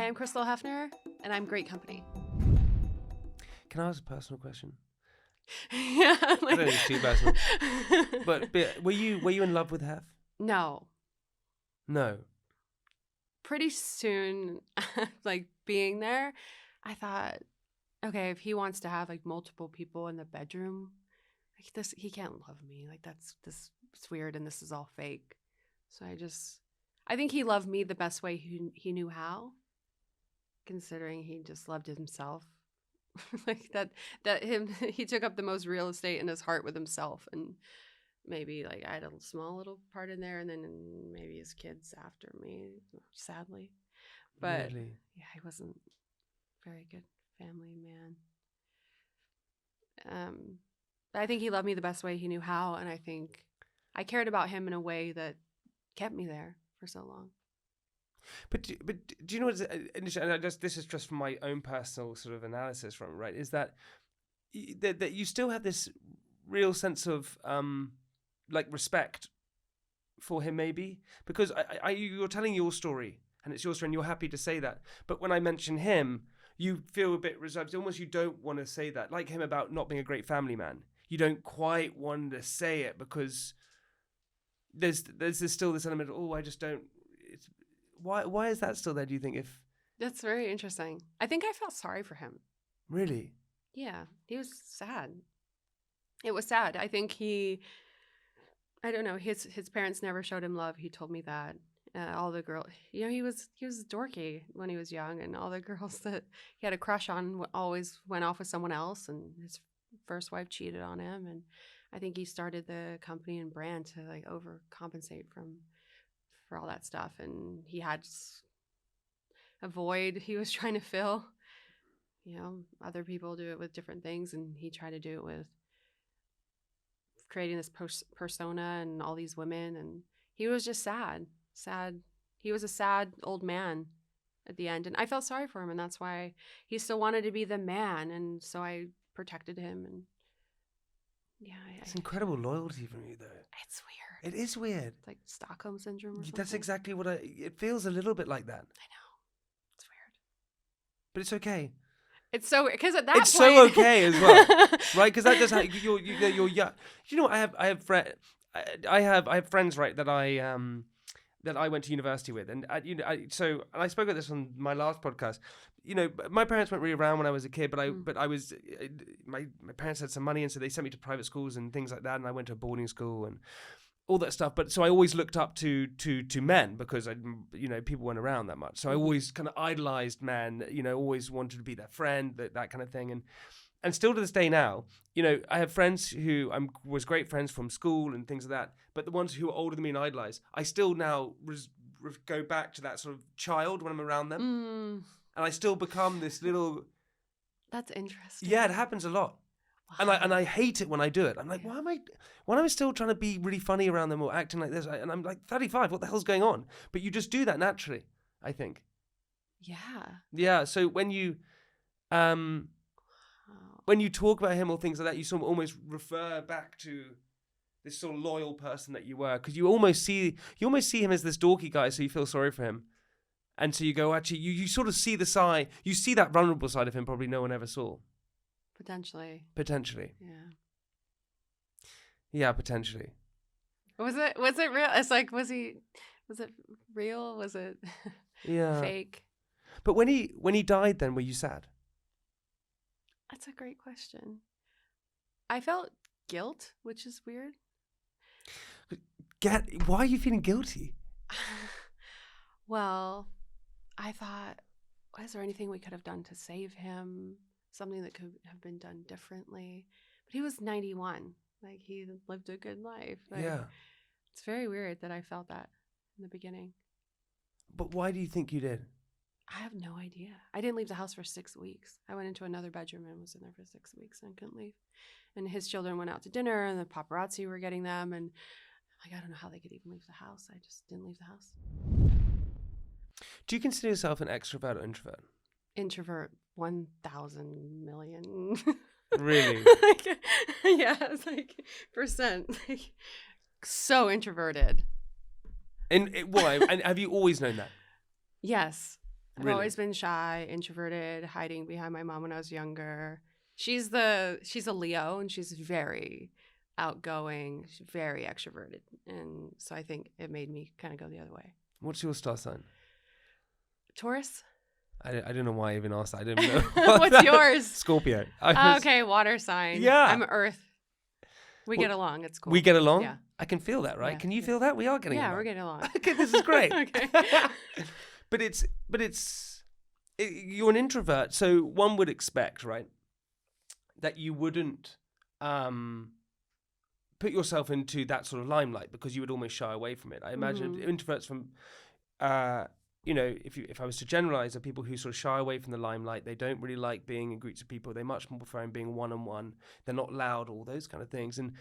am Crystal Hefner, and I'm great company. Can I ask a personal question? Yeah, I don't think it's too personal. But were you in love with Hef? No. No. Pretty soon, like being there, I thought, okay, if he wants to have like multiple people in the bedroom, like this, he can't love me. Like it's weird, and this is all fake. So I think he loved me the best way he knew how, considering he just loved himself. Like he took up the most real estate in his heart with himself, and maybe like I had a small little part in there, and then maybe his kids after me, sadly. But really? yeah, he wasn't a very good family man. But I think he loved me the best way he knew how, and I think I cared about him in a way that kept me there for so long. But do you know what? And this is just from my own personal sort of analysis from it, right? Is that you still have this real sense of like respect for him, maybe because you're telling your story and it's your story and you're happy to say that. But when I mention him, you feel a bit reserved. Almost you don't want to say that, like him about not being a great family man. You don't quite want to say it because there's still this element of, I just don't. Why is that still there, do you think? If That's very interesting. I think I felt sorry for him. Really? Yeah, he was sad. It was sad. I think I don't know, his parents never showed him love. He told me that. All the girls, he was dorky when he was young, and all the girls that he had a crush on always went off with someone else, and his first wife cheated on him, and I think he started the company and brand to like overcompensate for all that stuff, and he had a void he was trying to fill. Other people do it with different things, and he tried to do it with creating this persona and all these women, and he was just sad. He was a sad old man at the end, and I felt sorry for him, and that's why he still wanted to be the man, and so I protected him. And yeah, it's incredible loyalty from you, though. It's weird. It is weird. It's like Stockholm syndrome or something. That's exactly what it feels a little bit like that. I know. It's weird. But it's okay. It's so, because at that it's point... so okay as well, right? Because that does how you're young. You know, I have friends, right, that I went to university with, and so I spoke about this on my last podcast. My parents weren't really around when I was a kid, but I was my parents had some money, and so they sent me to private schools and things like that, and I went to a boarding school and all that stuff. But so I always looked up to men because people weren't around that much. So I always kind of idolized men. Always wanted to be their friend, that kind of thing. And still to this day now, I have friends who was great friends from school and things like that. But the ones who are older than me and idolize, I still now go back to that sort of child when I'm around them, and I still become this little. That's interesting. Yeah, it happens a lot. Wow. And I hate it when I do it. I'm like, why am I still trying to be really funny around them or acting like this? And I'm like 35. What the hell's going on? But you just do that naturally, I think. Yeah. Yeah. So when you talk about him or things like that, you sort of almost refer back to this sort of loyal person that you were, because you almost see him as this dorky guy, so you feel sorry for him, and so you go, actually, you sort of see the side, you see that vulnerable side of him probably no one ever saw. Potentially. Yeah. Yeah, potentially. Was it real? It's like, was it real? Was it fake? But when he died, then were you sad? That's a great question. I felt guilt, which is weird. Why are you feeling guilty? Well, I thought, is there anything we could have done to save him? Something that could have been done differently. But he was 91. Like, he lived a good life. Like, yeah. It's very weird that I felt that in the beginning. But why do you think you did? I have no idea. I didn't leave the house for 6 weeks. I went into another bedroom and was in there for 6 weeks and couldn't leave. And his children went out to dinner, and the paparazzi were getting them. And I don't know how they could even leave the house. I just didn't leave the house. Do you consider yourself an extrovert or introvert? Introvert, 1,000 million. Really? Yeah, it's like percent. Like, so introverted. And why? And have you always known that? Yes. I've Really? always been shy, introverted, hiding behind my mom when I was younger. She's a Leo, and she's very outgoing, she's very extroverted, and so I think it made me kind of go the other way. What's your star sign? Taurus. I don't know why I even asked that. I didn't know. What's yours? Scorpio. Okay, water sign. Yeah. I'm Earth. We get along. It's cool. We get along? Yeah. I can feel that, right? Yeah. Can you feel that? We are getting along. Yeah, we're getting along. Okay, this is great. Okay. You're an introvert, so one would expect, right, that you wouldn't put yourself into that sort of limelight because you would almost shy away from it. I imagine introverts from, if I was to generalize, are people who sort of shy away from the limelight. They don't really like being in groups of people. They much more prefer being one-on-one. They're not loud, all those kind of things. And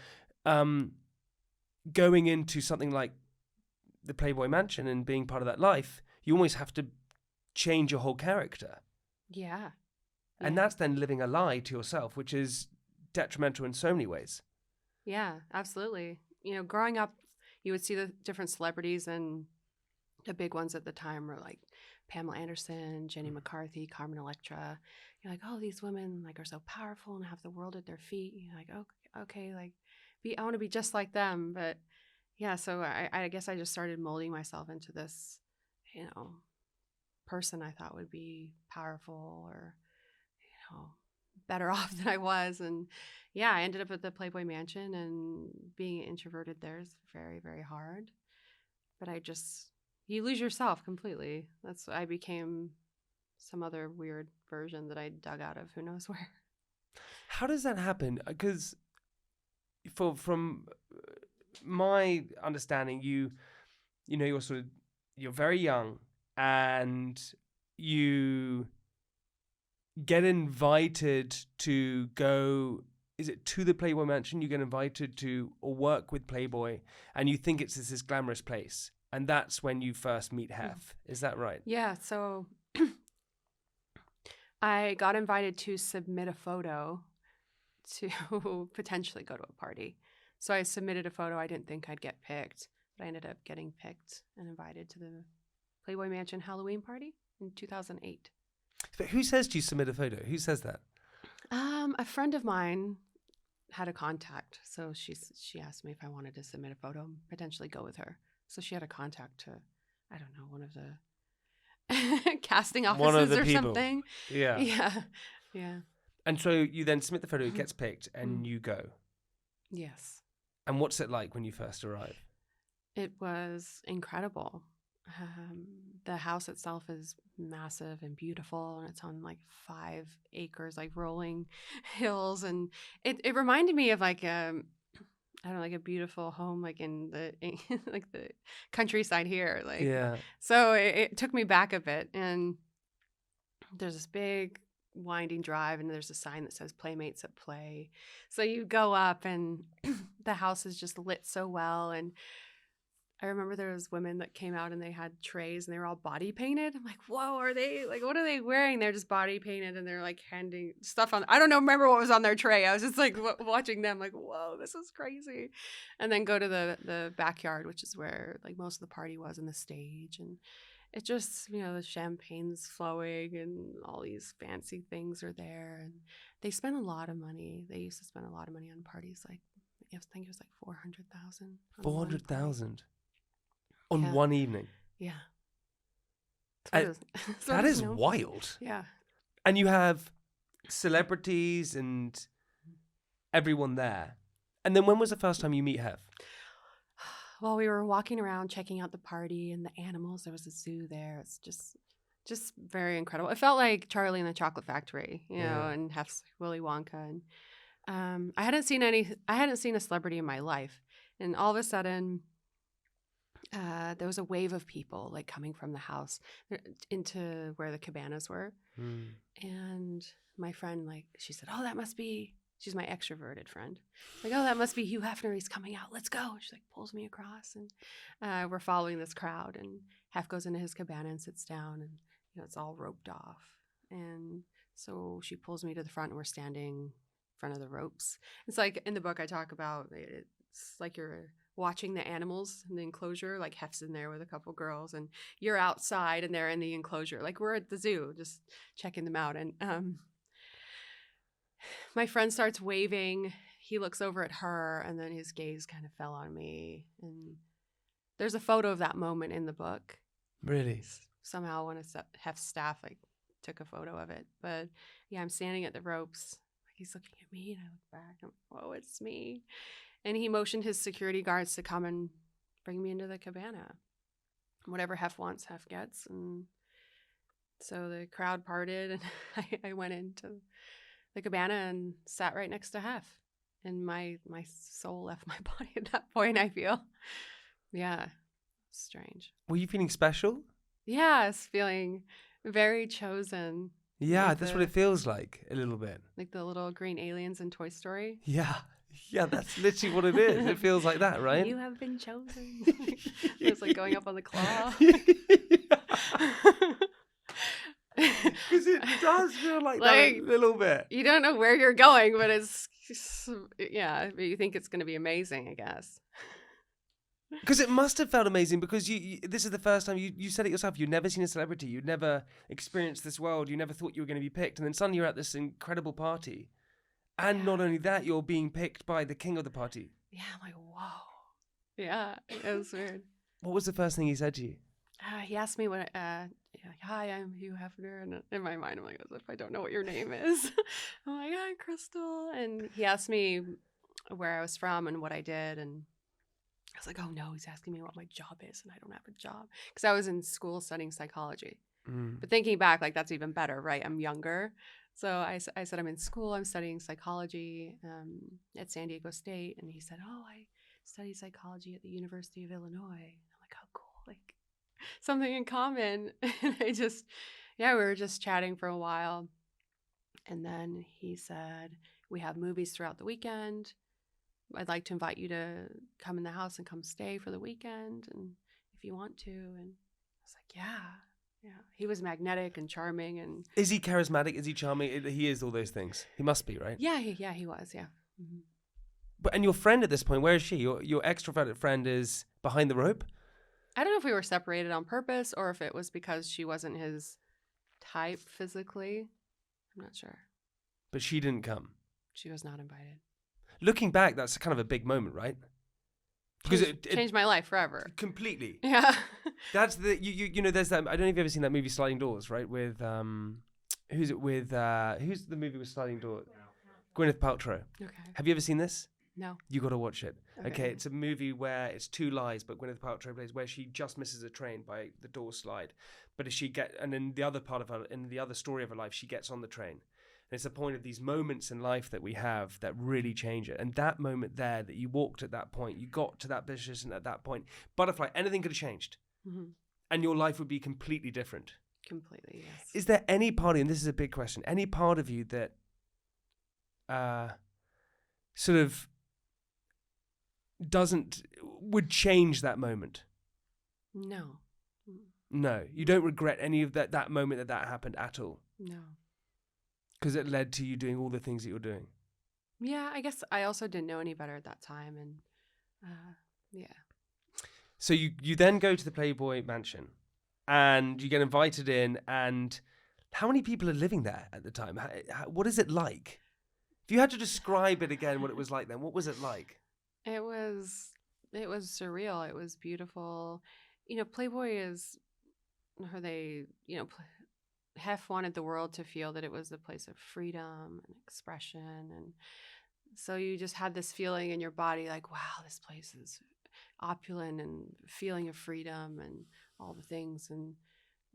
going into something like the Playboy Mansion and being part of that life, you almost have to change your whole character. Yeah. And that's then living a lie to yourself, which is detrimental in so many ways. Yeah, absolutely. Growing up, you would see the different celebrities, and the big ones at the time were like Pamela Anderson, Jenny McCarthy, Carmen Electra. You're like, oh, these women like are so powerful and have the world at their feet. You're like, okay, like I want to be just like them. But yeah, so I guess I just started molding myself into this, person I thought would be powerful or, better off than I was. And yeah, I ended up at the Playboy Mansion, and being introverted there is very, very hard. But you lose yourself completely. I became some other weird version that I dug out of who knows where. How does that happen? Because from my understanding, you're very young, and you get invited to go, is it to the Playboy Mansion? You get invited to or work with Playboy, and you think it's this glamorous place. And that's when you first meet Hef. Is that right? Yeah, so I got invited to submit a photo to potentially go to a party. So I submitted a photo. I didn't think I'd get picked, but I ended up getting picked and invited to the Playboy Mansion Halloween party in 2008. But who says to you submit a photo? Who says that? A friend of mine had a contact, so she asked me if I wanted to submit a photo and potentially go with her. So she had a contact to, I don't know, one of the casting offices or people. Something. Yeah. Yeah. And so you then submit the photo, it gets picked, and you go. Yes. And what's it like when you first arrive? It was incredible. The house itself is massive and beautiful, and it's on like 5 acres, like rolling hills, and it reminded me of like a beautiful home, like in the like the countryside here, like. Yeah. So it took me back a bit, and there's this big winding drive, and there's a sign that says Playmates at Play. So you go up, and the house is just lit so well, and I remember there was women that came out and they had trays and they were all body painted. I'm like, whoa, what are they wearing? They're just body painted, and they're like handing stuff on. I don't know, remember what was on their tray. I was just like watching them like, whoa, this is crazy. And then go to the backyard, which is where like most of the party was, and the stage. And it just, the champagne's flowing and all these fancy things are there. And they spend a lot of money. They used to spend a lot of money on parties. Like, I think it was like 400,000. 400,000? On one evening. Yeah. That is wild. Yeah. And you have celebrities and everyone there. And then when was the first time you meet Hef? Well, we were walking around checking out the party and the animals. There was a zoo there. It's just very incredible. It felt like Charlie and the Chocolate Factory, and Hef's Willy Wonka. And I hadn't seen a celebrity in my life. And all of a sudden, there was a wave of people like coming from the house into where the cabanas were. And my friend, she said, oh, that must be, she's my extroverted friend. Like, oh, that must be Hugh Hefner. He's coming out. Let's go. She pulls me across, and we're following this crowd, and Hef goes into his cabana and sits down, and it's all roped off. And so she pulls me to the front, and we're standing in front of the ropes. It's like in the book I talk about, It's like you're watching the animals in the enclosure, like Heft's in there with a couple girls, and you're outside and they're in the enclosure. Like we're at the zoo just checking them out. And my friend starts waving. He looks over at her, and then his gaze kind of fell on me. And there's a photo of that moment in the book. Really? Somehow one of Heft's staff like took a photo of it. But yeah, I'm standing at the ropes. He's looking at me, and I look back. I'm like, whoa, it's me. And he motioned his security guards to come and bring me into the cabana. Whatever Heft wants, Heft gets. And so the crowd parted, and I went into the cabana and sat right next to Heft. And my soul left my body at that point, I feel. Yeah, strange. Were you feeling special? Yeah, I was feeling very chosen. Yeah, like that's what it feels like, a little bit. Like the little green aliens in Toy Story. Yeah. Yeah, that's literally what it is. It feels like that, right? You have been chosen. It's like going up on the claw. Because it does feel like that a little bit. You don't know where you're going, but it's, yeah, but you think it's going to be amazing, I guess. Because it must have felt amazing, because you this is the first time you said it yourself. You'd never seen a celebrity. You'd never experienced this world. You never thought you were going to be picked. And then suddenly you're at this incredible party. And not only that, you're being picked by the king of the party. Yeah, I'm like, whoa. Yeah, it was weird. What was the first thing he said to you? He asked me what, hi, I'm Hugh Hefner. And in my mind, I'm like, as if I don't know what your name is. I'm like, I'm Crystal. And he asked me where I was from and what I did. And I was like, oh no, he's asking me what my job is. And I don't have a job. Because I was in school studying psychology. But thinking back, like, that's even better, right? I'm younger. So I said, I'm in school. I'm studying psychology at San Diego State. And he said, oh, I study psychology at the University of Illinois. I'm like, oh, cool. Like, something in common. And we were just chatting for a while. And then he said, we have movies throughout the weekend. I'd like to invite you to come in the house and come stay for the weekend. And if you want to. And I was like, yeah. Yeah, he was magnetic and charming. And is he charismatic? Is he charming? He is all those things. He must be, right? Yeah, he was. Yeah. Mm-hmm. And your friend at this point, where is she? Your extroverted friend is behind the rope? I don't know if we were separated on purpose or if it was because she wasn't his type physically. I'm not sure. But she didn't come. She was not invited. Looking back, that's kind of a big moment, right? Because it changed my life forever. Completely. Yeah. That's the you know, there's that, I don't know if you've ever seen that movie Sliding Doors, right? With who's the movie with Sliding Doors? Gwyneth Paltrow. Okay. Have you ever seen this? No. You got to watch it. Okay. It's a movie where it's two lies, but Gwyneth Paltrow plays, where she just misses a train by the door slide, but and in the other part of her, in the other story of her life, she gets on the train. And it's the point of these moments in life that we have that really change it. And that moment there, that you walked at that point, you got to that position at that point, butterfly, anything could have changed. Mm-hmm. And your life would be completely different. Completely, yes. Is there any part of you, and this is a big question, any part of you that sort of would change that moment? No. No. You don't regret any of that moment that happened at all? No. Because it led to you doing all the things that you're doing? Yeah, I guess I also didn't know any better at that time. And yeah. So you then go to the Playboy mansion and you get invited in, and how many people are living there at the time? What is it like? If you had to describe it again, what it was like then, what was it like? It was surreal. It was beautiful. You know, Playboy is, Hef wanted the world to feel that it was a place of freedom and expression. And so you just had this feeling in your body like, wow, this place is opulent and feeling of freedom and all the things. And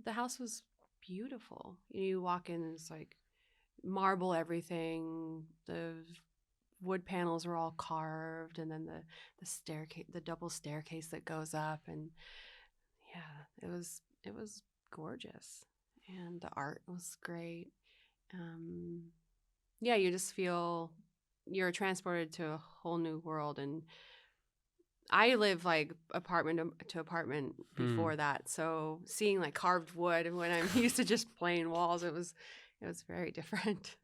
the house was beautiful. You walk in and it's like marble everything. The wood panels were all carved, and then the staircase, the double staircase that goes up, and yeah, it was gorgeous, and the art was great. Yeah, you just feel you're transported to a whole new world. And I live like apartment to apartment before that, so seeing like carved wood when I'm used to just plain walls, it was very different.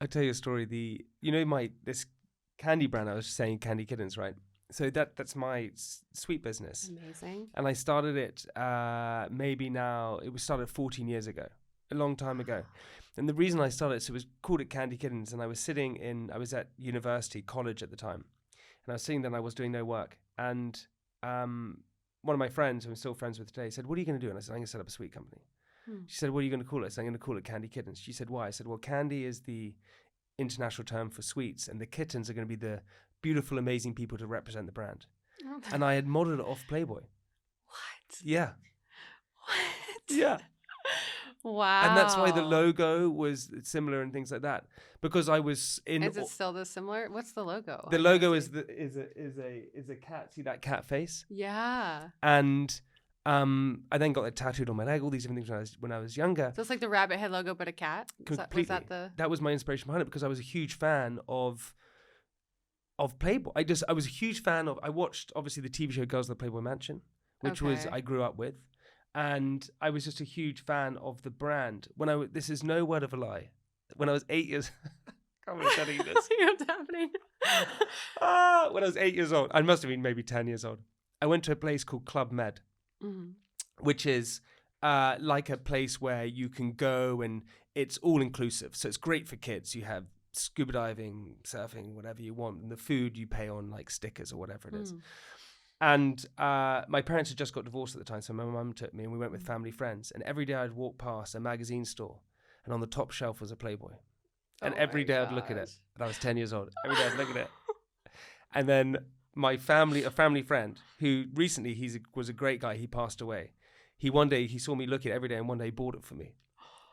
I'll tell you a story. This candy brand. I was saying Candy Kittens, right? So that's my sweet business. Amazing. And I started it it was started 14 years ago, a long time ago. And the reason I started, so it was called it Candy Kittens, and I was at university, college at the time. And I was sitting there and I was doing no work. And one of my friends, who I'm still friends with today, said, "What are you going to do?" And I said, "I'm going to set up a sweet company." She said, "What are you going to call it?" I said, "I'm going to call it Candy Kittens." She said, "Why?" I said, "Well, candy is the international term for sweets, and the kittens are going to be the beautiful, amazing people to represent the brand." And I had modeled it off Playboy. What? Yeah. What? Yeah. Wow. And that's why the logo was similar and things like that. Because I was in. Is it still the similar? What's the logo? The logo is a cat. See that cat face? Yeah. And I then got it tattooed on my leg. All these different things when I was younger. So it's like the rabbit head logo, but a cat. Completely. That was my inspiration behind it, because I was a huge fan of Playboy. I was a huge fan of. I watched obviously the TV show Girls of the Playboy Mansion, which was I grew up with, and I was just a huge fan of the brand. This is no word of a lie. When I was 8 years, I can't believe I'm telling you this. What's happening? When I was 8 years old, I must have been maybe 10 years old. I went to a place called Club Med, which is like a place where you can go and it's all inclusive. So it's great for kids. You have scuba diving, surfing, whatever you want, and the food you pay on like stickers or whatever it is. And my parents had just got divorced at the time, so my mum took me and we went with family friends. And every day I'd walk past a magazine store, and on the top shelf was a Playboy. And every day I'd look at it. And I was 10 years old. Every day I'd look at it. And then a family friend who recently was a great guy. He passed away. One day he saw me look at it every day, and one day he bought it for me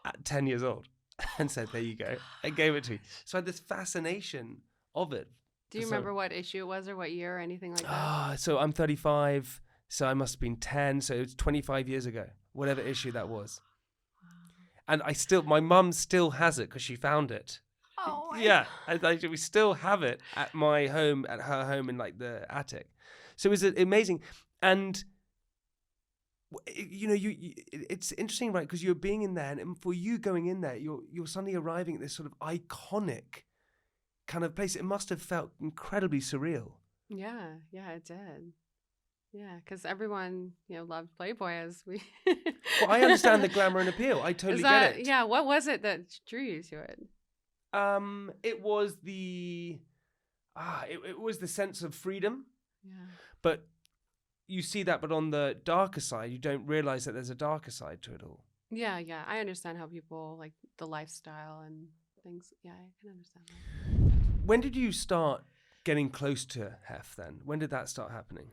at 10 years old and said, "There you go," and gave it to me. So I had this fascination of it. Do you remember what issue it was or what year or anything like that? So I'm 35. So I must have been 10. So it was 25 years ago, whatever issue that was. And my mum still has it because she found it. Oh, yeah. We still have it at her home in like the attic. So it was amazing. And, it's interesting, right? Because you're being in there, and for you going in there, you're suddenly arriving at this sort of iconic kind of place. It must have felt incredibly surreal. Yeah, it did. Yeah, because everyone, loved Playboy as we. Well, I understand the glamour and appeal. I totally get it. Yeah, what was it that drew you to it? It was it was the sense of freedom. Yeah. But you see that, but on the darker side, you don't realize that there's a darker side to it all. Yeah, I understand how people like the lifestyle and things. Yeah, I can understand that. When did you start getting close to Hef then? When did that start happening?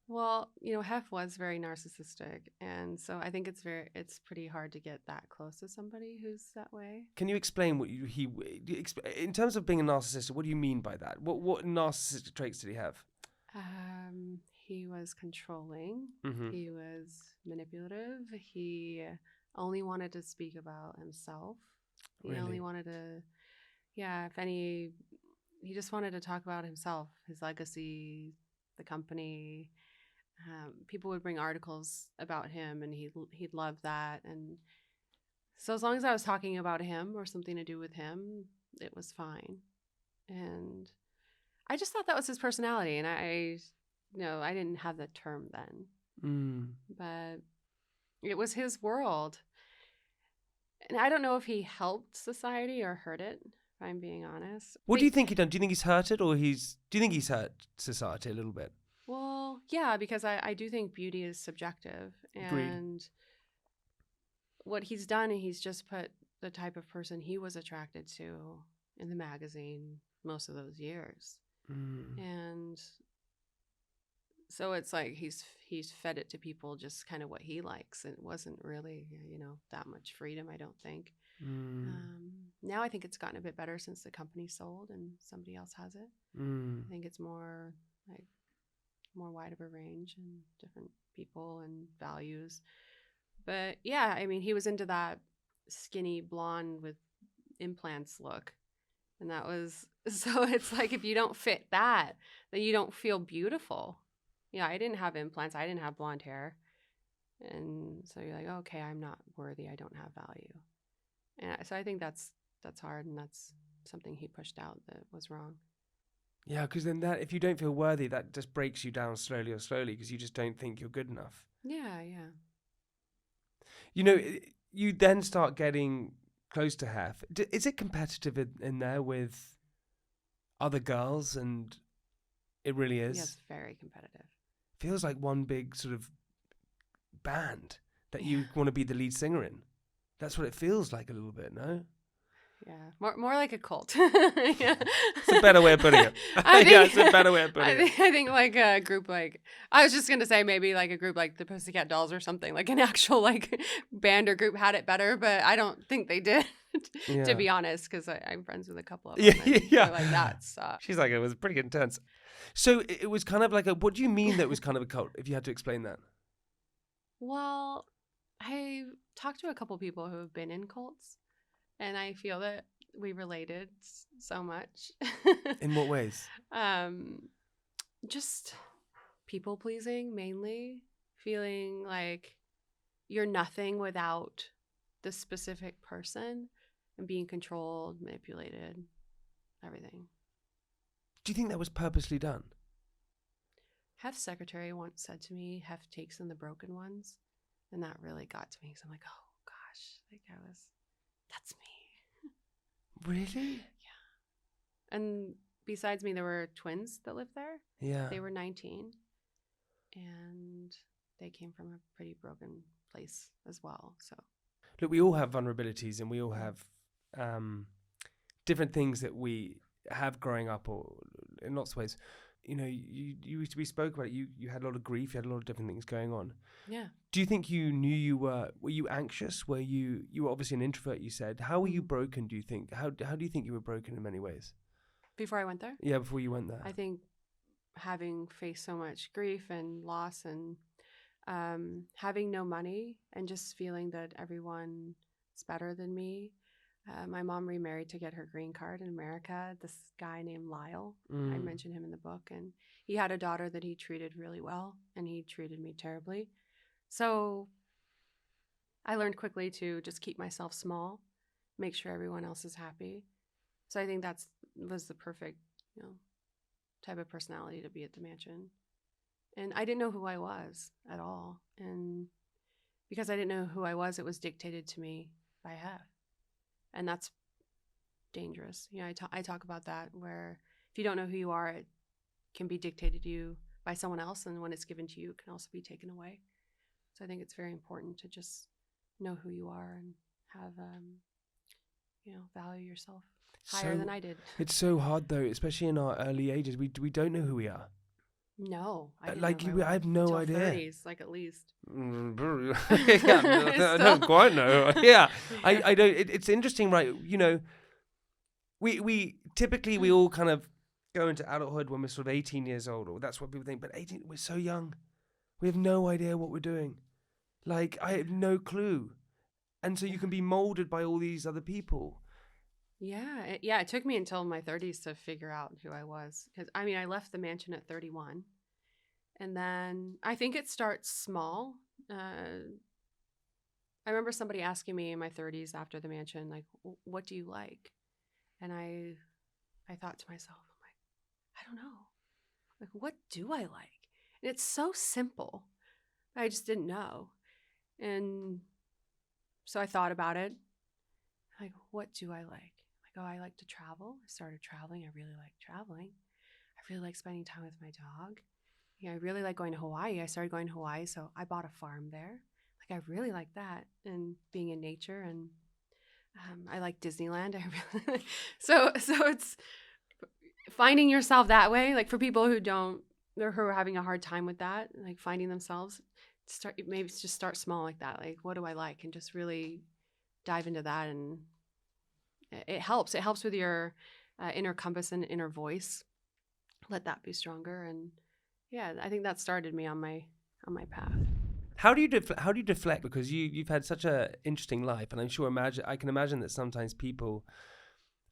Well, Hef was very narcissistic, and so I think it's pretty hard to get that close to somebody who's that way. Can you explain in terms of being a narcissist? What do you mean by that? What narcissistic traits did he have? He was controlling. Mm-hmm. He was manipulative. He only wanted to speak about himself. He only wanted to, he just wanted to talk about himself, his legacy, the company. People would bring articles about him, and he'd love that. And so as long as I was talking about him or something to do with him, it was fine. And I just thought that was his personality, and I didn't have the term then, but it was his world. And I don't know if he helped society or hurt it, if I'm being honest. What do you think he done? Do you think he's hurt it, or do you think he's hurt society a little bit? Well, yeah, because I do think beauty is subjective. Agreed. And what he's done, he's just put the type of person he was attracted to in the magazine most of those years. And so it's like he's fed it to people just kind of what he likes. It wasn't really, that much freedom, I don't think. Now I think it's gotten a bit better since the company sold and somebody else has it. I think it's more wide of a range and different people and values. But yeah, I mean, he was into that skinny blonde with implants look. And that was, so it's like, if you don't fit that, then you don't feel beautiful. Yeah, I didn't have implants. I didn't have blonde hair. And so you're like, okay, I'm not worthy. I don't have value. And so I think that's that's hard, and that's something he pushed out that was wrong. Yeah, because then that, if you don't feel worthy, that just breaks you down slowly because you just don't think you're good enough. Yeah. You know, you then start getting close to Hef. Is it competitive in there with other girls? And it really is? Yes, very competitive. Feels like one big sort of band that you want to be the lead singer in. That's what it feels like a little bit, no? Yeah, more like a cult. Yeah. It's a better way of putting it. It's a better way of putting it. I think like a group like, I was just going to say maybe like a group like the Pussycat Dolls or something, like an actual like band or group had it better, but I don't think they did, to be honest, because I'm friends with a couple of them. Yeah. Like that sucks. She's like, it was pretty intense. So it was kind of like what do you mean that it was kind of a cult, if you had to explain that? Well, I talked to a couple people who have been in cults, and I feel that we related so much. In what ways? Just people pleasing, mainly. Feeling like you're nothing without the specific person, and being controlled, manipulated, everything. Do you think that was purposely done? Heft's secretary once said to me, Heft takes in the broken ones. And that really got to me, because I'm like, oh gosh, like that's me. Really? Yeah. And besides me, there were twins that lived there. Yeah. They were 19. And they came from a pretty broken place as well. So look, we all have vulnerabilities, and we all have different things that we have growing up, or in lots of ways. You know, we spoke about it. You had a lot of grief. You had a lot of different things going on. Yeah. Do you think you knew were you anxious? Were you were obviously an introvert, you said. How were you broken, do you think? How do you think you were broken in many ways? Before I went there? Yeah, before you went there. I think having faced so much grief and loss, and having no money, and just feeling that everyone's better than me. My mom remarried to get her green card in America. This guy named Lyle, I mentioned him in the book, and he had a daughter that he treated really well, and he treated me terribly. So I learned quickly to just keep myself small, make sure everyone else is happy. So I think was the perfect, type of personality to be at the mansion. And I didn't know who I was at all. And because I didn't know who I was, it was dictated to me by Hef. And that's dangerous. I talk about that, where if you don't know who you are, it can be dictated to you by someone else. And when it's given to you, it can also be taken away. So I think it's very important to just know who you are and have, value yourself higher than I did. It's so hard, though, especially in our early ages. We don't know who we are. No, I have no idea. 30s, like at least. I don't quite know. Yeah, I don't. It's interesting, right? We typically we all kind of go into adulthood when we're sort of 18 years old, or that's what people think. But 18, we're so young. We have no idea what we're doing. Like, I have no clue, and so you can be molded by all these other people. Yeah. It took me until my 30s to figure out who I was. Because, I left the mansion at 31. And then I think it starts small. I remember somebody asking me in my 30s after the mansion, like, what do you like? And I thought to myself, I'm like, I don't know. Like, what do I like? And it's so simple. I just didn't know. And so I thought about it. Like, what do I like? I like to travel. I started traveling. I really like traveling. I really like spending time with my dog. I really like going to Hawaii. I started going to Hawaii, so I bought a farm there. Like, I really like that, and being in nature. And I like Disneyland. So it's finding yourself that way. Like, for people who are having a hard time with that, like finding themselves, start small like that. Like, what do I like? And just really dive into that, and it helps. It helps with your inner compass and inner voice. Let that be stronger. And yeah, I think that started me on my path. How do you deflect? Because you've had such a interesting life, and I'm sure I can imagine that sometimes people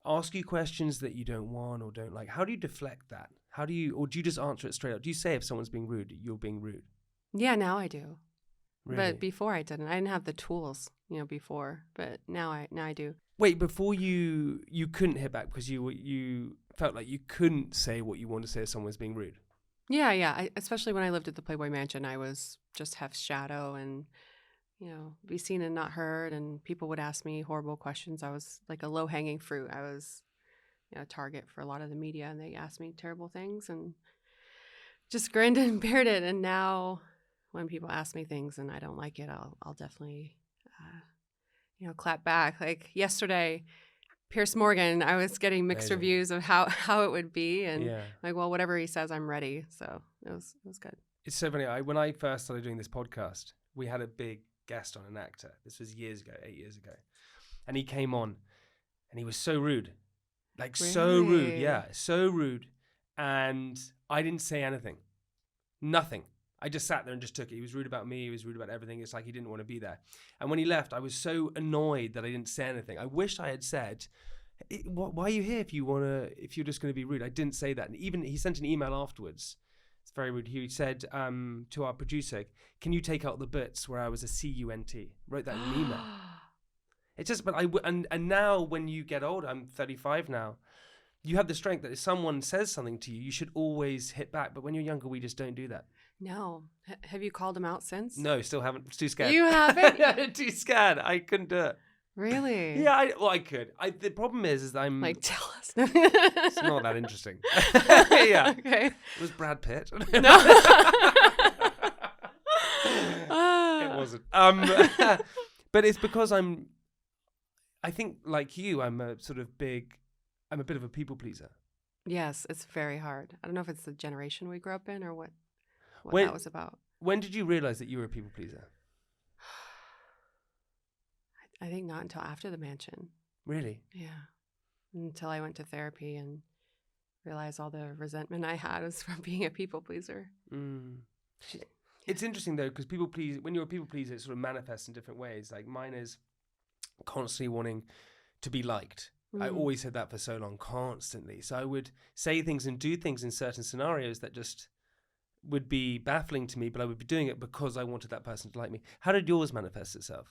ask you questions that you don't want or don't like. How do you deflect that? Or do you just answer it straight up? Do you say if someone's being rude, you're being rude? Yeah, now I do. Really? But before I didn't have the tools, before, but now I do. Wait, before you couldn't hit back because you felt like you couldn't say what you want to say if someone's being rude. Yeah. Especially when I lived at the Playboy Mansion, I was just Heft's shadow and, be seen and not heard. And people would ask me horrible questions. I was like a low-hanging fruit. I was, a target for a lot of the media, and they asked me terrible things and just grinned and bared it. And now when people ask me things and I don't like it, I'll definitely, clap back. Like yesterday, Pierce Morgan, I was getting mixed Amazing. reviews of how it would be, and Yeah. like, well, whatever he says, I'm ready. So it was good. It's so funny. When I first started doing this podcast, we had a big guest on, an actor. This was 8 years ago. And he came on and he was so rude. Like so rude. Really? Yeah, so rude. And I didn't say anything. Nothing. I just sat there and just took it. He was rude about me. He was rude about everything. It's like he didn't want to be there. And when he left, I was so annoyed that I didn't say anything. I wished I had said, why are you here if you're just going to be rude? I didn't say that. And even he sent an email afterwards. It's very rude. He said to our producer, can you take out the bits where I was a cunt? Wrote that in an email. It's just, but and now when you get older, I'm 35 now, you have the strength that if someone says something to you, you should always hit back. But when you're younger, we just don't do that. No. Have you called him out since? No, still haven't. Too scared. You haven't? Too scared. I couldn't do it. Really? Yeah, I could. The problem is I'm... Like, tell us. It's not that interesting. Yeah. Okay. It was Brad Pitt. No. It wasn't. But it's because I think like you, I'm a bit of a people pleaser. Yes, it's very hard. I don't know if it's the generation we grew up in or what When- that was about. When did you realize that you were a people pleaser? I think not until after the mansion. Really? Yeah. Until I went to therapy and realized all the resentment I had was from being a people pleaser. Mm. It's interesting though, because when you're a people pleaser, it sort of manifests in different ways. Like mine is constantly wanting to be liked. I always said that for so long, constantly. So I would say things and do things in certain scenarios that just would be baffling to me, but I would be doing it because I wanted that person to like me. How did yours manifest itself?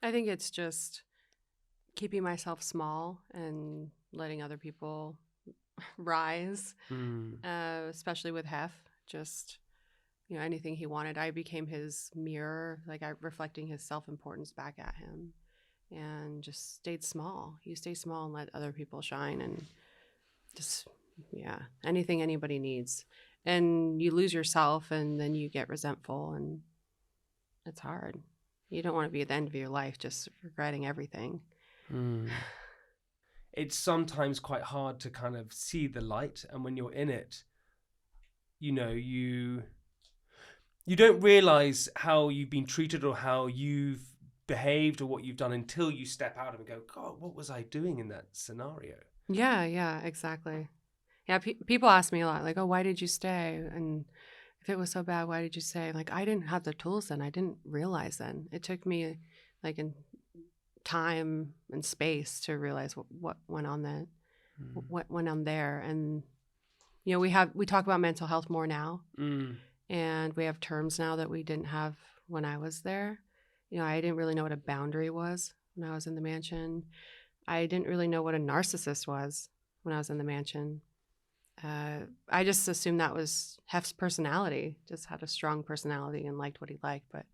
I think it's just keeping myself small and letting other people rise, especially with Hef. Just, anything he wanted. I became his mirror, like reflecting his self-importance back at him, and just stayed small. You stay small and let other people shine, and just, anything anybody needs. And you lose yourself, and then you get resentful, and it's hard. You don't want to be at the end of your life just regretting everything. It's sometimes quite hard to kind of see the light, and when you're in it, you don't realize how you've been treated or how you've behaved or what you've done until you step out of it and go, God, what was I doing in that scenario? Yeah, exactly. Yeah, people ask me a lot, like, oh, why did you stay? And if it was so bad, why did you stay? Like, I didn't have the tools then. I didn't realize then. It took me, like, in time and space to realize what went on then, what went on there. And, we talk about mental health more now. And we have terms now that we didn't have when I was there. I didn't really know what a boundary was when I was in the mansion. I didn't really know what a narcissist was when I was in the mansion. I just assumed that was Hef's personality, just had a strong personality and liked what he liked. But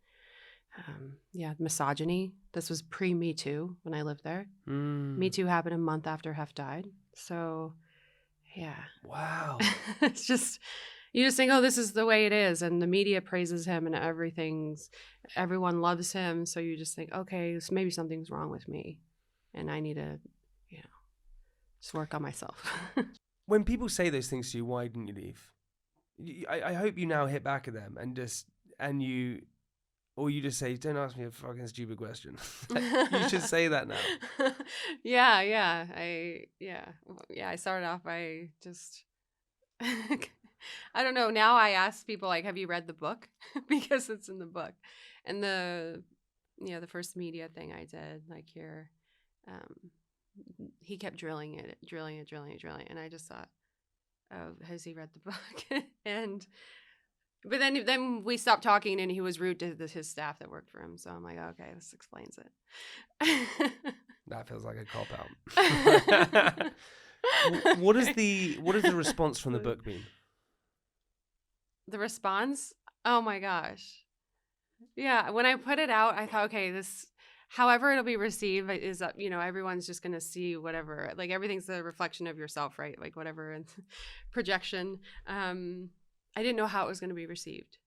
misogyny. This was pre-Me Too when I lived there. Me Too happened a month after Hef died. So, yeah. Wow. It's just, you just think, oh, this is the way it is. And the media praises him and everyone loves him. So you just think, okay, so maybe something's wrong with me. And I need to, just work on myself. When people say those things to you, why didn't you leave? I hope you now hit back at them or you just say, don't ask me a fucking stupid question. You should say that now. Yeah. I started off by just, I don't know. Now I ask people, like, have you read the book? Because it's in the book. And the first media thing I did, like here, he kept drilling it. And I just thought, oh, has he read the book? And But then we stopped talking, and he was rude to his staff that worked for him. So I'm like, okay, this explains it. That feels like a cop out. What is the response from the book been? The response? Oh my gosh. Yeah, when I put it out, I thought, okay, this, however it'll be received is that, everyone's just going to see whatever, like everything's a reflection of yourself, right? Like whatever projection. I didn't know how it was going to be received,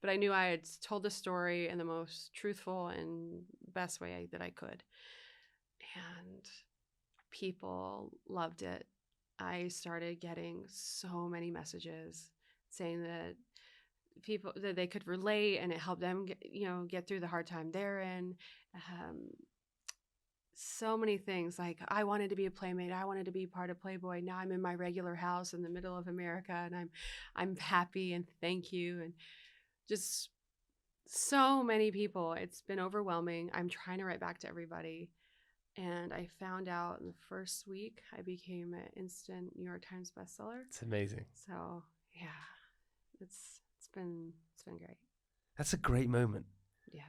but I knew I had told the story in the most truthful and best way that I could. And people loved it. I started getting so many messages saying that people that they could relate and it helped them get through the hard time they're in. So many things, like I wanted to be a playmate, I wanted to be part of Playboy, now I'm in my regular house in the middle of America and I'm happy and thank you, and just so many people. It's been overwhelming. I'm trying to write back to everybody, and I found out in the first week I became an instant New York Times bestseller. It's amazing. So yeah, it's been great. That's a great moment. Yeah.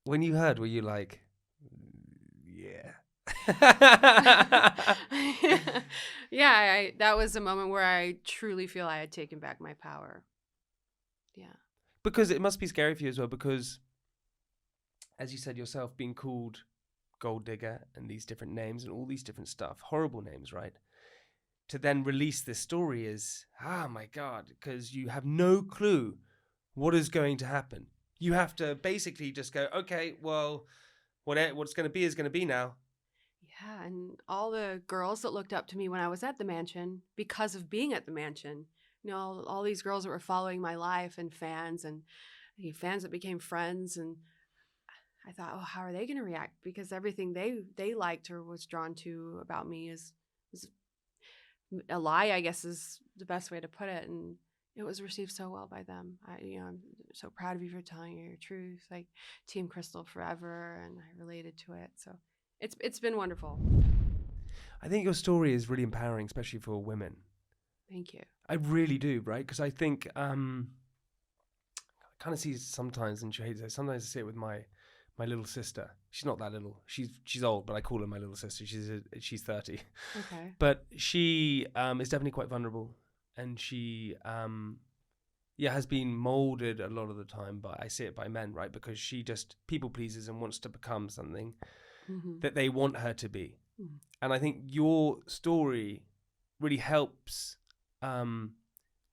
When you heard, were you like, yeah? Yeah, that was a moment where I truly feel I had taken back my power. Yeah. Because it must be scary for you as well, because as you said yourself, being called gold digger and these different names and all these different stuff, horrible names, right? To then release this story is, oh my God, because you have no clue what is going to happen. You have to basically just go, okay, well, what's going to be is going to be now. Yeah, and all the girls that looked up to me when I was at the mansion, because of being at the mansion, all these girls that were following my life and fans that became friends. And I thought, oh, how are they going to react? Because everything they liked or was drawn to about me is a lie, I guess is the best way to put it. And it was received so well by them. I'm so proud of you for telling your truth, like Team Crystal forever. And I related to it. So it's been wonderful. I think your story is really empowering, especially for women. Thank you. I really do, right? Because I think I kind of see sometimes, and she hates it, sometimes I see it with my little sister. She's not that little. She's old, but I call her my little sister. She's 30. Okay. But she is definitely quite vulnerable, and she has been molded a lot of the time by, I see it by men, right? Because she just people pleases and wants to become something that they want her to be. Mm-hmm. And I think your story really helps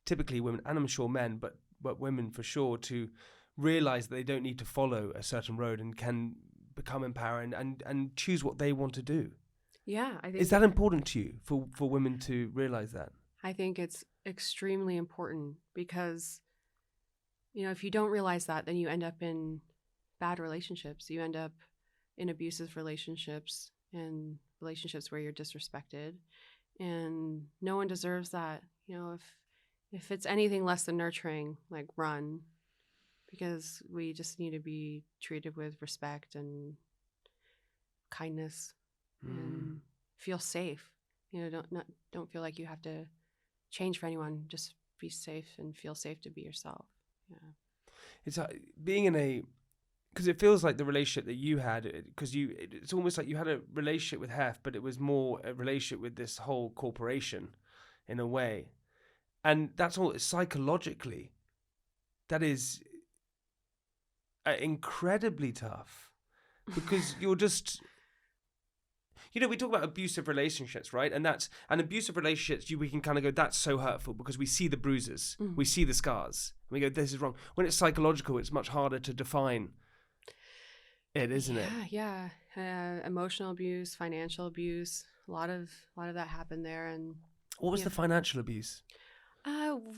typically women, and I'm sure men, but women for sure, to realize that they don't need to follow a certain road and can become empowered and choose what they want to do. Yeah, I think. Is that important to you for women to realize that? I think it's extremely important because, if you don't realize that, then you end up in bad relationships. You end up in abusive relationships and relationships where you're disrespected, and no one deserves that. If it's anything less than nurturing, like run, because we just need to be treated with respect and kindness and feel safe. Don't feel like you have to change for anyone. Just be safe and feel safe to be yourself. Yeah. It's being in a, because it feels like the relationship that you had, because it's almost like you had a relationship with Hef, but it was more a relationship with this whole corporation in a way. And that's all psychologically. That is incredibly tough, because you're just, we talk about abusive relationships, right? And abusive relationships, we can kind of go, that's so hurtful because we see the bruises, we see the scars, and we go, this is wrong. When it's psychological, it's much harder to define it, isn't it? Yeah. Emotional abuse, financial abuse, a lot of that happened there. And what was the financial abuse?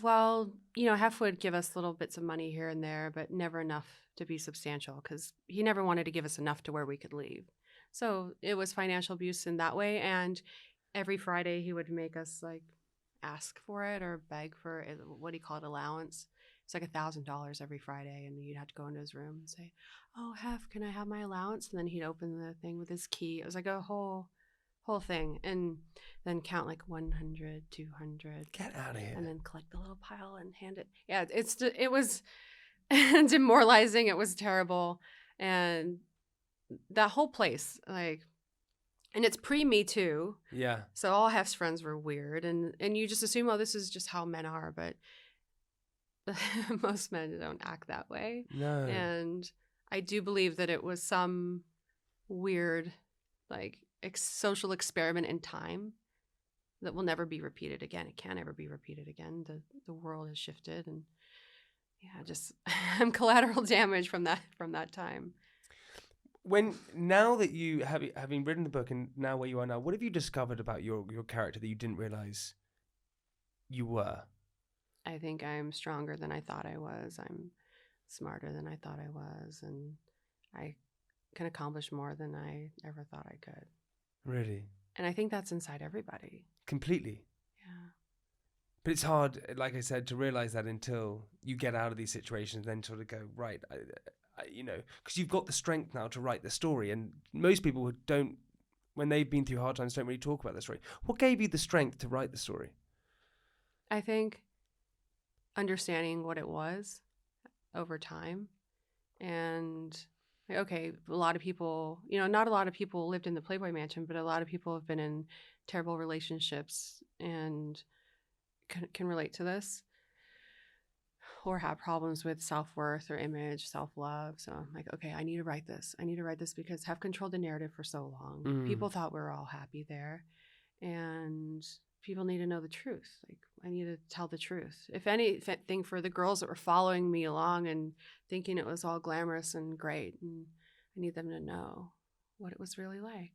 Well, Hef would give us little bits of money here and there, but never enough to be substantial, because he never wanted to give us enough to where we could leave. So it was financial abuse in that way. And every Friday he would make us ask for it or beg for it, what he called allowance. It's like $1,000 every Friday. And you'd have to go into his room and say, oh, Hef, can I have my allowance? And then he'd open the thing with his key. It was like a whole whole thing, and then count like 100, 200. Get out of here. And then collect the little pile and hand it. Yeah, it was demoralizing. It was terrible. And that whole place, like, and it's pre-Me Too. Yeah. So all Heft's friends were weird. And you just assume, oh, this is just how men are. But most men don't act that way. No. And I do believe that it was some weird, like, social experiment in time that will never be repeated again. It can't ever be repeated again. The world has shifted, and yeah, just I'm collateral damage from that time. Now that you having written the book and now where you are now, what have you discovered about your character that you didn't realize you were? I think I'm stronger than I thought I was. I'm smarter than I thought I was, and I can accomplish more than I ever thought I could. Really? And I think that's inside everybody. Completely. Yeah. But it's hard, like I said, to realize that until you get out of these situations, then sort of go, right, because you've got the strength now to write the story. And most people who don't, when they've been through hard times, don't really talk about the story. What gave you the strength to write the story? I think understanding what it was over time. And okay, a lot of people, not a lot of people lived in the Playboy mansion, but a lot of people have been in terrible relationships and can relate to this, or have problems with self-worth or image, self-love. So I'm like, okay, I need to write this. I need to write this because Hef controlled the narrative for so long. People thought we were all happy there, and people need to know the truth. Like, I need to tell the truth. If anything, for the girls that were following me along and thinking it was all glamorous and great, and I need them to know what it was really like.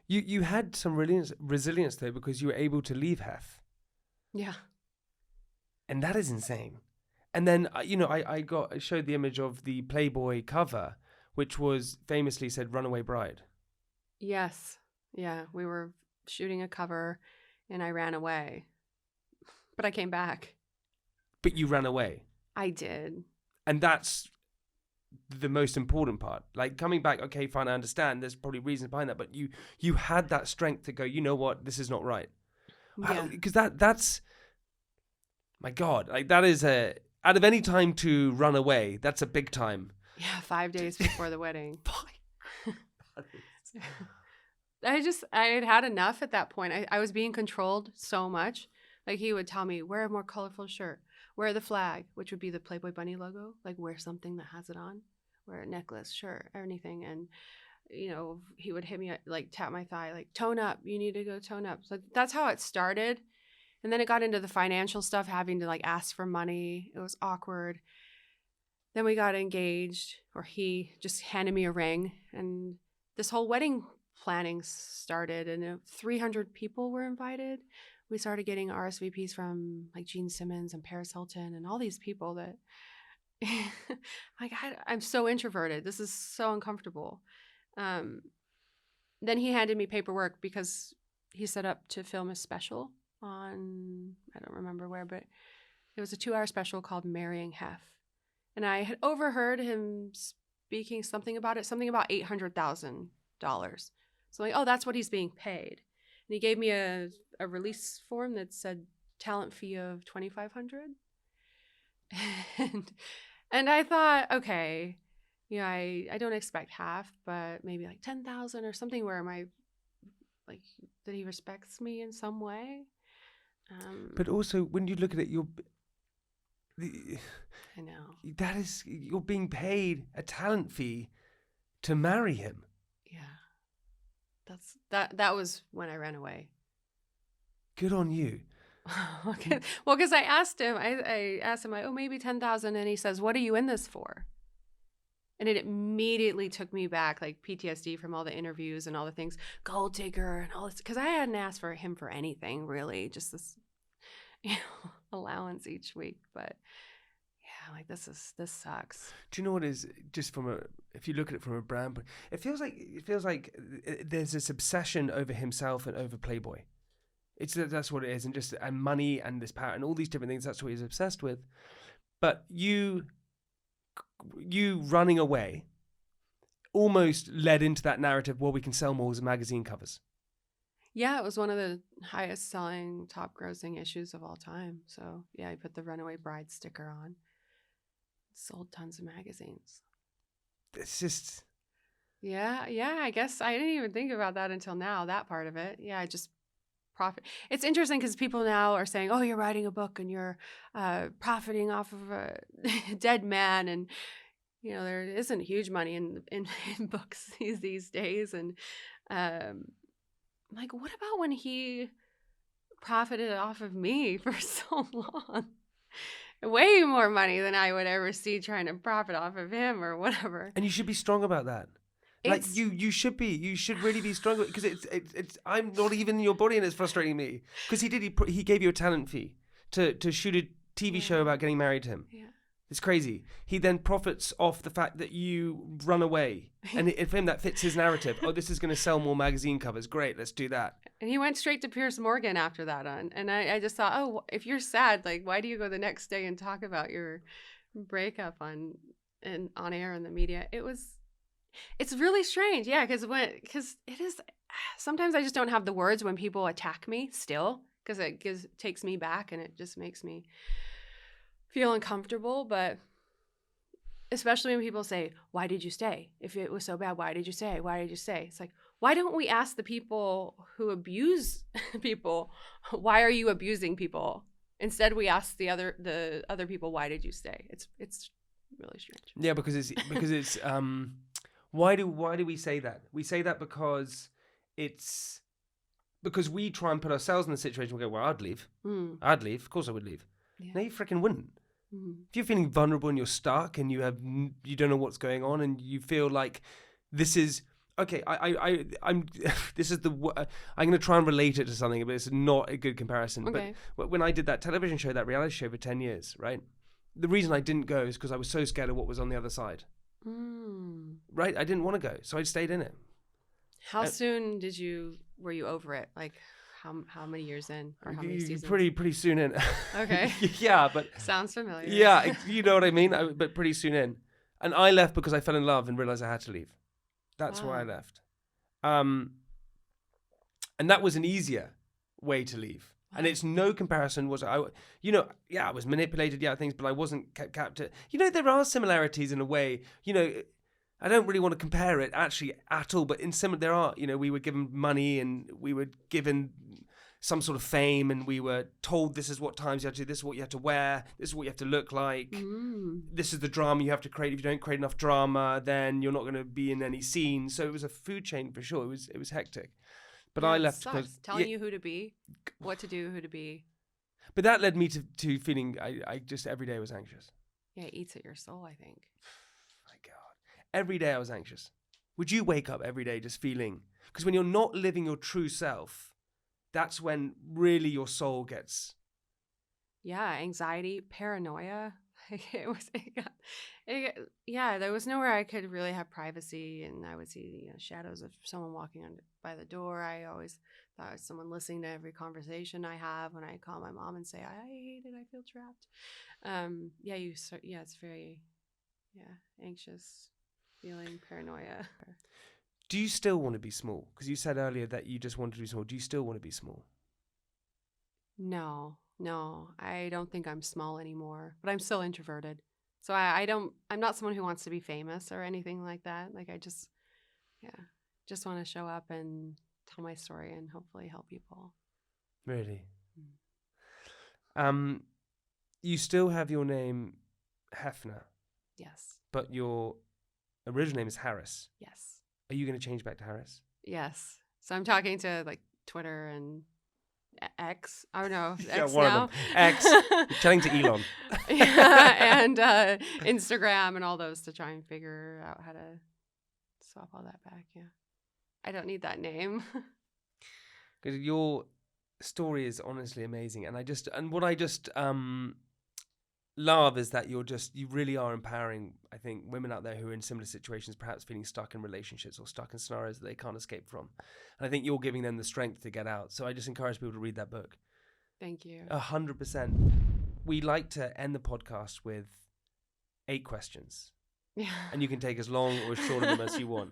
You had some resilience though, because you were able to leave Hef. Yeah. And that is insane. And then, I showed the image of the Playboy cover, which was famously said "Runaway Bride." Yes. Yeah. We were shooting a cover and I ran away. But I came back. But you ran away. I did. And that's the most important part. Like, coming back, okay, fine, I understand. There's probably reasons behind that. But you had that strength to go, you know what? This is not right. Yeah. Because that's, my God, like, that is out of any time to run away, that's a big time. Yeah, 5 days before the wedding. I had had enough at that point. I was being controlled so much. Like, he would tell me, wear a more colorful shirt, wear the flag, which would be the Playboy bunny logo, like, wear something that has it on, wear a necklace, shirt, or anything. And, he would hit me, like, tap my thigh, like, tone up, you need to go tone up. So that's how it started. And then it got into the financial stuff, having to, like, ask for money. It was awkward. Then we got engaged, or he just handed me a ring, and this whole wedding planning started, and 300 people were invited. We started getting RSVPs from, like, Gene Simmons and Paris Hilton and all these people that like, I'm so introverted. This is so uncomfortable. Then he handed me paperwork because he set up to film a special on, I don't remember where, but it was a 2-hour special called Marrying Hef. And I had overheard him speaking something about $800,000. So I'm like, oh, that's what he's being paid. And he gave me a release form that said talent fee of $2,500. And I thought, okay, I don't expect half, but maybe like 10,000 or something, where like, that he respects me in some way. But also, when you look at it, I know. You're being paid a talent fee to marry him. Yeah. That was when I ran away. Good on you. Well, because I asked him, oh, maybe 10,000. And he says, what are you in this for? And it immediately took me back, like PTSD from all the interviews and all the things, gold digger and all this, because I hadn't asked for him for anything, really, just this, allowance each week. But yeah, like, this sucks. Do you know what is, just if you look at it from a brand, it feels like there's this obsession over himself and over Playboy. That's what it is, and money and this power and all these different things. That's what he's obsessed with. But you running away almost led into that narrative, well, we can sell more as magazine covers. Yeah, it was one of the highest selling, top grossing issues of all time. So yeah, I put the Runaway Bride sticker on. Sold tons of magazines. It's just... Yeah, I guess I didn't even think about that until now, that part of it. Yeah, I just profit. It's interesting because people now are saying, oh, you're writing a book and you're profiting off of a dead man. And, there isn't huge money in books these days. And like, what about when he profited off of me for so long? Way more money than I would ever see trying to profit off of him or whatever. And you should be strong about that. Like you should really be strong because it's I'm not even in your body and it's frustrating me because he gave you a talent fee to shoot a TV show about getting married to him. Yeah. It's crazy. He then profits off the fact that you run away. And for him, that fits his narrative. Oh, this is going to sell more magazine covers. Great, let's do that. And he went straight to Piers Morgan after that. And I just thought, oh, if you're sad, like, why do you go the next day and talk about your breakup on air in the media? It's really strange. Yeah, because it is, sometimes I just don't have the words when people attack me still, because it takes me back and it just makes me feel uncomfortable. But especially when people say, why did you stay? If it was so bad, why did you stay? Why did you stay? It's like, why don't we ask the people who abuse people, why are you abusing people? Instead, we ask the other people, why did you stay? It's really strange. Yeah, because it's why do we say that? We say that because we try and put ourselves in the situation. We go, well, I'd leave. I'd leave. Of course I would leave. Yeah. No, you freaking wouldn't. If you're feeling vulnerable and you're stuck and you don't know what's going on and you feel like this is okay, I'm this is I'm going to try and relate it to something, but it's not a good comparison. Okay. But when I did that television show, that reality show for 10 years, right? The reason I didn't go is because I was so scared of what was on the other side. Right? I didn't want to go, so I stayed in it. How soon were you over it? Like how many years in, or how many seasons? Pretty soon in. Okay. Yeah, but sounds familiar. Yeah, you know what I mean. But pretty soon in, and I left because I fell in love and realized I had to leave. That's why I left. And that was an easier way to leave. Wow. And it's no comparison. I was manipulated, things, but I wasn't kept captive. There are similarities in a way. I don't really want to compare it actually at all, but there are, we were given money and we were given some sort of fame and we were told this is what times you have to do, this is what you have to wear, this is what you have to look like, this is the drama you have to create. If you don't create enough drama, then you're not going to be in any scene. So it was a food chain for sure. It was hectic. But I left because telling you who to be, what to do, who to be. But that led me to feeling I just every day was anxious. Yeah, it eats at your soul, I think. My God. Every day I was anxious. Would you wake up every day just feeling? Because when you're not living your true self, that's when really your soul gets... Yeah, anxiety, paranoia. There was nowhere I could really have privacy, and I would see shadows of someone walking by the door. I always thought it was someone listening to every conversation I have when I call my mom and say, I hate it, I feel trapped. It's very anxious feeling, paranoia. Do you still want to be small? Because you said earlier that you just wanted to be small. Do you still want to be small? No, I don't think I'm small anymore, but I'm still introverted. So I'm not someone who wants to be famous or anything like that. Like I just want to show up and tell my story and hopefully help people. Really? You still have your name Hefner. Yes. But your original name is Harris. Yes. Are you going to change back to Harris? Yes. So I'm talking to like Twitter and X. I don't know. X one now. Of them. X. You're telling to Elon. And Instagram and all those to try and figure out how to swap all that back. Yeah. I don't need that name. Because your story is honestly amazing. And what I just love is that you really are empowering, I think, women out there who are in similar situations, perhaps feeling stuck in relationships or stuck in scenarios that they can't escape from. And I think you're giving them the strength to get out. So I just encourage people to read that book. Thank you. 100%. We like to end the podcast with 8 questions. Yeah. And you can take as long or as short of them as you want.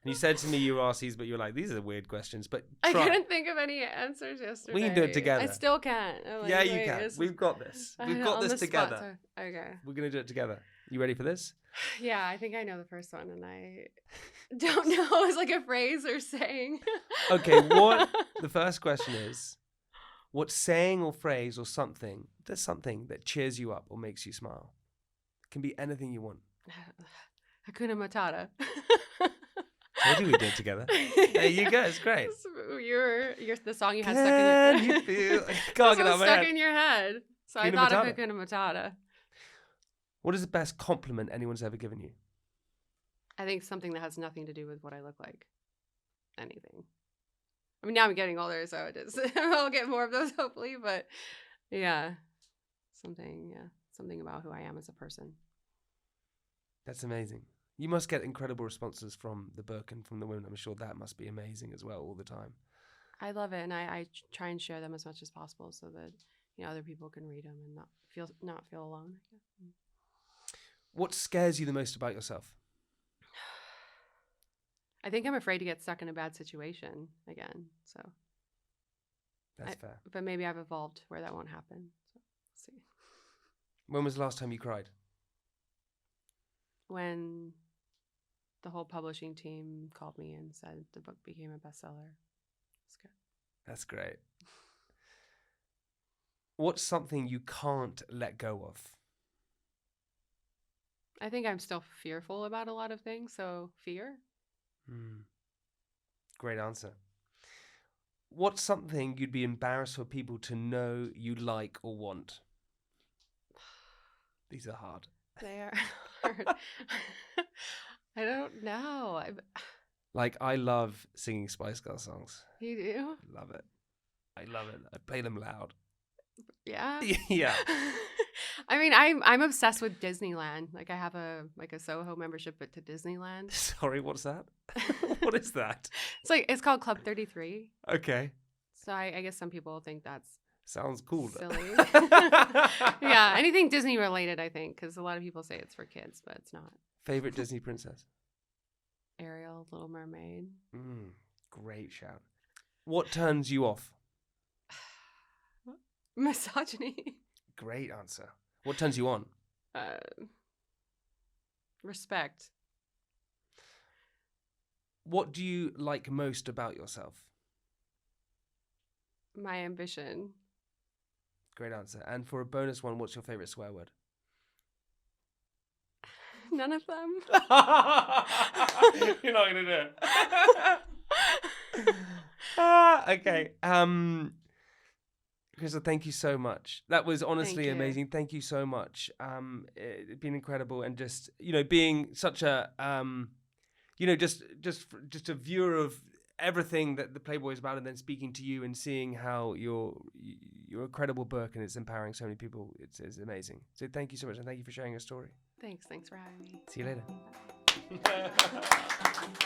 And you said to me you were asked these, but you were like, these are weird questions. But I try. couldn't think of any answers yesterday. We can do it together. I still can't. I'm like, Yeah, you wait, can. We've got this. We've got on this the spot, together. so- okay. We're going to do it together. You ready for this? Yeah, I think I know the first one, and I don't know. It's like a phrase or saying. Okay, what? The first question is, what saying or phrase or something, there's something that cheers you up or makes you smile? It can be anything you want. Hakuna Matata. Told you we did it together. There you go. It's great. You're the song you had stuck Can in your you feel? I can't get out of my stuck head. in your head. So I Hakuna thought Matata. of Hakuna Matata. What is the best compliment anyone's ever given you? I think something that has nothing to do with what I look like. Anything. I mean, now I'm getting older, so it is. I'll get more of those hopefully, but yeah, something about who I am as a person. That's amazing. You must get incredible responses from the book and from the women. I'm sure that must be amazing as well all the time. I love it, and I try and share them as much as possible so that other people can read them and not feel alone. What scares you the most about yourself? I think I'm afraid to get stuck in a bad situation again. So That's fair. But maybe I've evolved where that won't happen. So we'll see. When was the last time you cried? When the whole publishing team called me and said the book became a bestseller. It's good. That's great. What's something you can't let go of? I think I'm still fearful about a lot of things, so fear. Great answer. What's something you'd be embarrassed for people to know you like or want? These are hard. They are hard. I don't know. Like, I love singing Spice Girl songs. You do? Love it. I love it. I play them loud. Yeah. Yeah. I mean, I'm obsessed with Disneyland. Like, I have a Soho membership to Disneyland. Sorry, what's that? What is that? It's called Club 33. Okay. So I guess some people think that's Sounds cool. silly. Yeah, anything Disney related, I think, because a lot of people say it's for kids, but it's not. Favorite Disney princess? Ariel, Little Mermaid. Great shout. What turns you off? Misogyny. Great answer. What turns you on? Respect. What do you like most about yourself? My ambition. Great answer. And for a bonus one, what's your favorite swear word? None of them. You're not going to do it. Okay. Crystal, thank you so much. That was honestly amazing. Thank you so much. It's been incredible, and just being such a just a viewer of everything that the Playboy is about, and then speaking to you and seeing how your incredible book and it's empowering so many people. It's amazing. So thank you so much, and thank you for sharing your story. Thanks for having me. See you later.